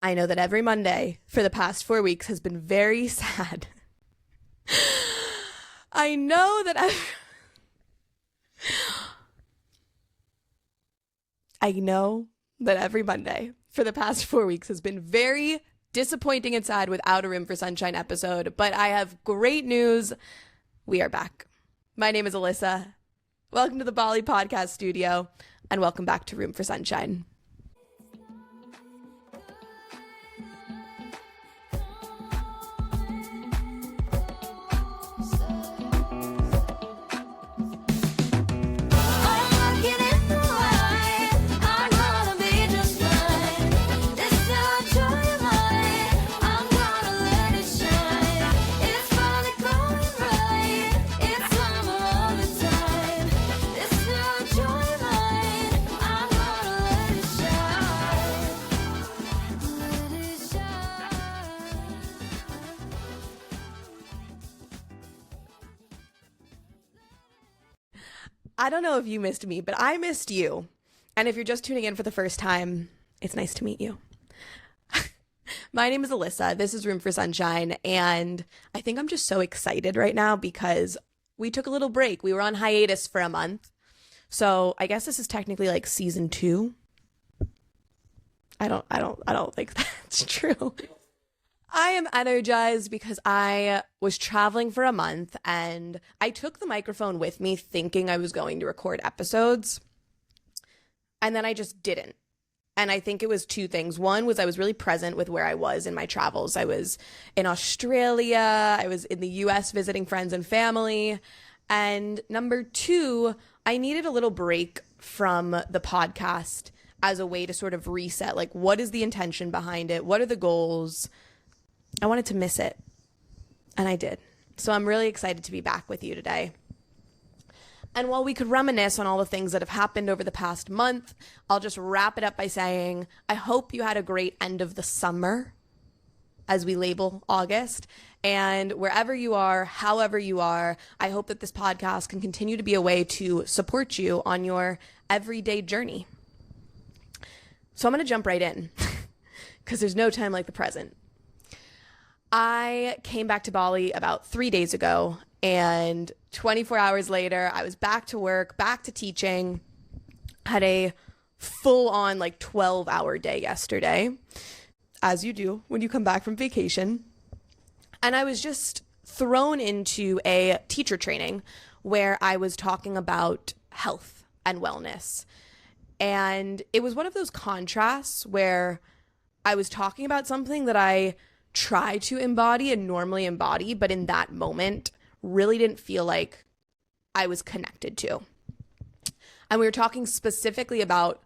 I know that every Monday for the past 4 weeks has been very sad. I know that every Monday for the past 4 weeks has been very disappointing and sad without a Room for Sunshine episode, but I have great news. We are back. My name is Alyssa. Welcome to the Bali Podcast Studio, and welcome back to Room for Sunshine. I don't know if you missed me, but I missed you. And if you're just tuning in for the first time, it's nice to meet you. My name is Alyssa. This is Room for Sunshine. And I think I'm just so excited right now because we took a little break. We were on hiatus for a month. So I guess this is technically like season 2. I don't think that's true. I am energized because I was traveling for a month and I took the microphone with me thinking I was going to record episodes, and then I just didn't. And I think it was 2 things. One was I was really present with where I was in my travels. I was in Australia, I was in the US visiting friends and family. And number 2, I needed a little break from the podcast as a way to sort of reset. Like, what is the intention behind it? What are the goals? I wanted to miss it, and I did. So I'm really excited to be back with you today. And while we could reminisce on all the things that have happened over the past month, I'll just wrap it up by saying, I hope you had a great end of the summer, as we label August. And wherever you are, however you are, I hope that this podcast can continue to be a way to support you on your everyday journey. So I'm going to jump right in, because there's no time like the present. I came back to Bali about 3 days ago, and 24 hours later, I was back to work, back to teaching, had a full-on 12-hour day yesterday, as you do when you come back from vacation. And I was just thrown into a teacher training where I was talking about health and wellness. And it was one of those contrasts where I was talking about something that I try to embody and normally embody, but in that moment really didn't feel like I was connected to. And we were talking specifically about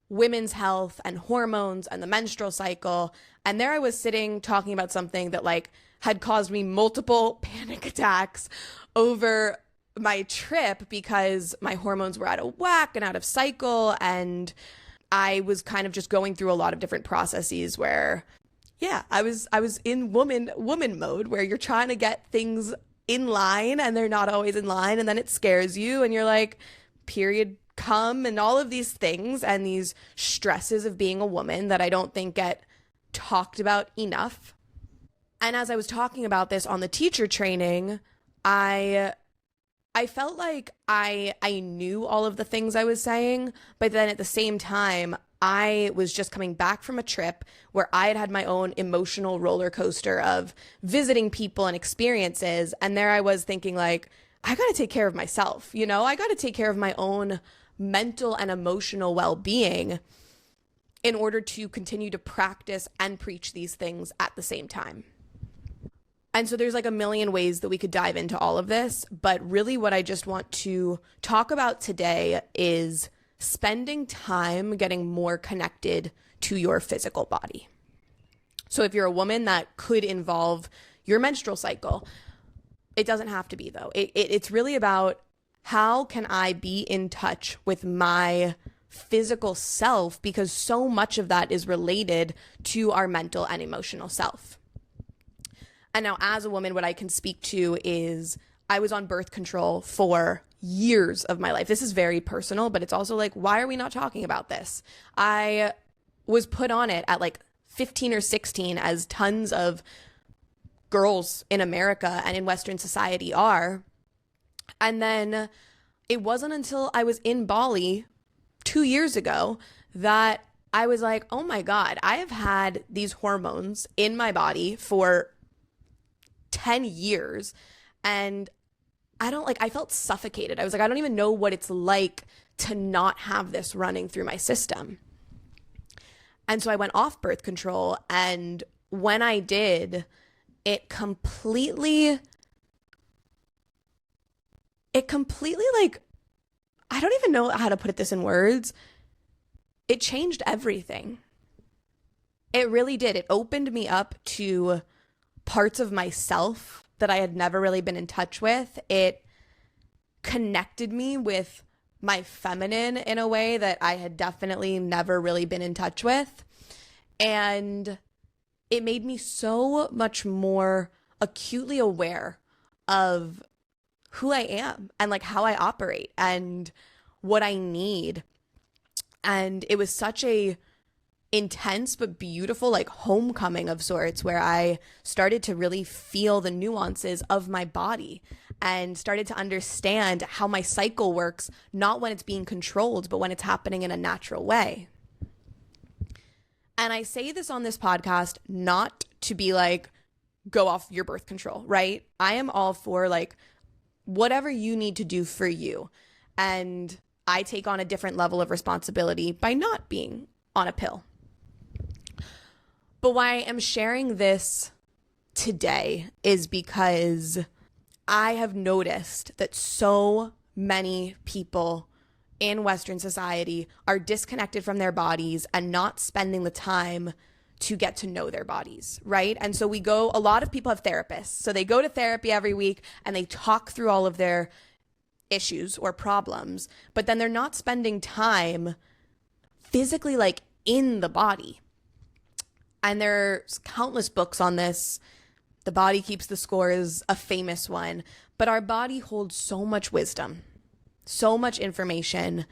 women's health and hormones and the menstrual cycle. And there I was sitting talking about something that had caused me multiple panic attacks over my trip because my hormones were out of whack and out of cycle. And I was kind of just going through a lot of different processes where I was in woman mode where you're trying to get things in line and they're not always in line, and then it scares you and you're like, period come, and all of these things and these stresses of being a woman that I don't think get talked about enough. And as I was talking about this on the teacher training, I felt like I knew all of the things I was saying, but then at the same time, I was just coming back from a trip where I had my own emotional roller coaster of visiting people and experiences. And there I was thinking I got to take care of myself. I got to take care of my own mental and emotional well-being in order to continue to practice and preach these things at the same time. And so there's a million ways that we could dive into all of this. But really what I just want to talk about today is spending time getting more connected to your physical body. So if you're a woman, that could involve your menstrual cycle. It doesn't have to be, though. It's really about how can I be in touch with my physical self, because so much of that is related to our mental and emotional self. And now as a woman, what I can speak to is I was on birth control for years of my life. This is very personal, but it's also why are we not talking about this? I was put on it at 15 or 16, as tons of girls in America and in Western society are. And then it wasn't until I was in Bali 2 years ago that I was like, oh my God, I have had these hormones in my body for 10 years and I felt suffocated. I was like, I don't even know what it's like to not have this running through my system. And so I went off birth control, and when I did, it completely like, I don't even know how to put this in words. It changed everything. It really did. It opened me up to parts of myself that I had never really been in touch with. It connected me with my feminine in a way that I had definitely never really been in touch with. And it made me so much more acutely aware of who I am and like how I operate and what I need. And it was such a intense but beautiful like homecoming of sorts, where I started to really feel the nuances of my body and started to understand how my cycle works, not when it's being controlled, but when it's happening in a natural way. And I say this on this podcast not to be like, go off your birth control, right? I am all for like whatever you need to do for you. And I take on a different level of responsibility by not being on a pill. But why I am sharing this today is because I have noticed that so many people in Western society are disconnected from their bodies and not spending the time to get to know their bodies, right? And so a lot of people have therapists. So they go to therapy every week and they talk through all of their issues or problems, but then they're not spending time physically like in the body. And there's countless books on this. The Body Keeps the Score is a famous one, but our body holds so much wisdom, so much information,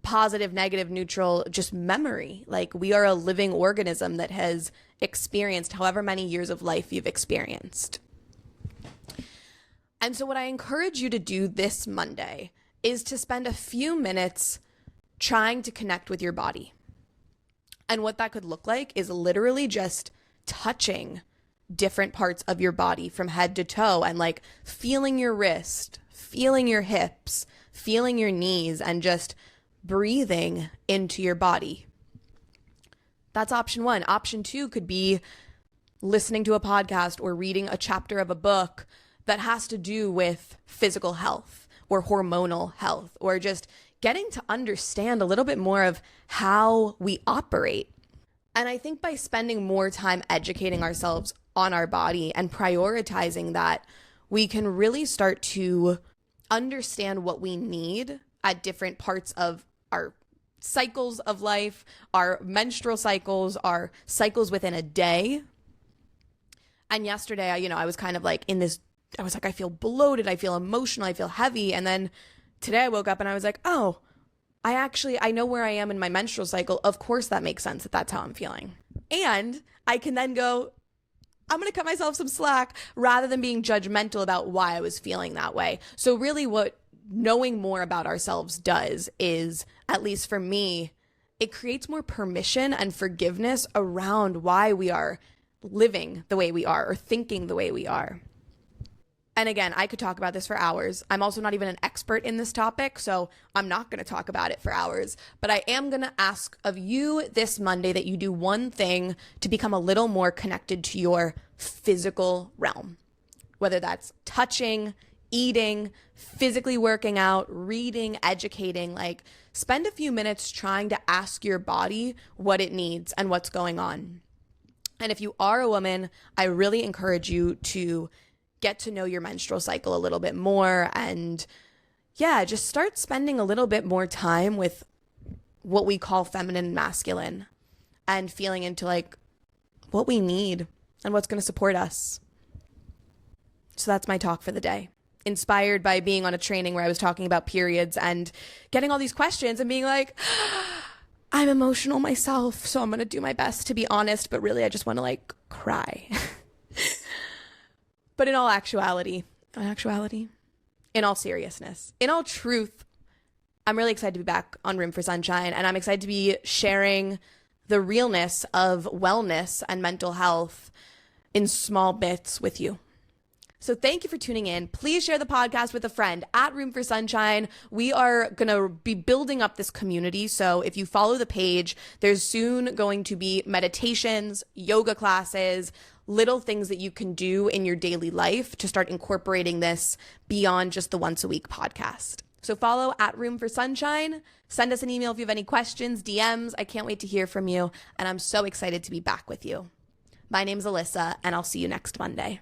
positive, negative, neutral, just memory. Like, we are a living organism that has experienced however many years of life you've experienced. And so what I encourage you to do this Monday is to spend a few minutes trying to connect with your body. And what that could look like is literally just touching different parts of your body from head to toe and like feeling your wrist, feeling your hips, feeling your knees, and just breathing into your body. That's option one. Option two could be listening to a podcast or reading a chapter of a book that has to do with physical health or hormonal health, or just getting to understand a little bit more of how we operate. And I think by spending more time educating ourselves on our body and prioritizing that, we can really start to understand what we need at different parts of our cycles of life, our menstrual cycles, our cycles within a day. And yesterday, I was kind of like in this, I was like, I feel bloated, I feel emotional, I feel heavy. And then today I woke up and I was like, oh, I know where I am in my menstrual cycle. Of course that makes sense that that's how I'm feeling. And I can then go, I'm going to cut myself some slack rather than being judgmental about why I was feeling that way. So really what knowing more about ourselves does is, at least for me, it creates more permission and forgiveness around why we are living the way we are or thinking the way we are. And again, I could talk about this for hours. I'm also not even an expert in this topic, so I'm not going to talk about it for hours. But I am going to ask of you this Monday that you do one thing to become a little more connected to your physical realm, whether that's touching, eating, physically working out, reading, educating. Like, spend a few minutes trying to ask your body what it needs and what's going on. And if you are a woman, I really encourage you to get to know your menstrual cycle a little bit more, and just start spending a little bit more time with what we call feminine and masculine, and feeling into like what we need and what's going to support us. So that's my talk for the day. Inspired by being on a training where I was talking about periods and getting all these questions and being like, I'm emotional myself, so I'm going to do my best to be honest, but really I just want to like cry. But in all seriousness, in all truth, I'm really excited to be back on Room for Sunshine, and I'm excited to be sharing the realness of wellness and mental health in small bits with you. So thank you for tuning in. Please share the podcast with a friend at Room for Sunshine. We are going to be building up this community. So if you follow the page, there's soon going to be meditations, yoga classes, little things that you can do in your daily life to start incorporating this beyond just the once a week podcast. So follow at Room for Sunshine. Send us an email if you have any questions, DMs. I can't wait to hear from you. And I'm so excited to be back with you. My name's Alyssa, and I'll see you next Monday.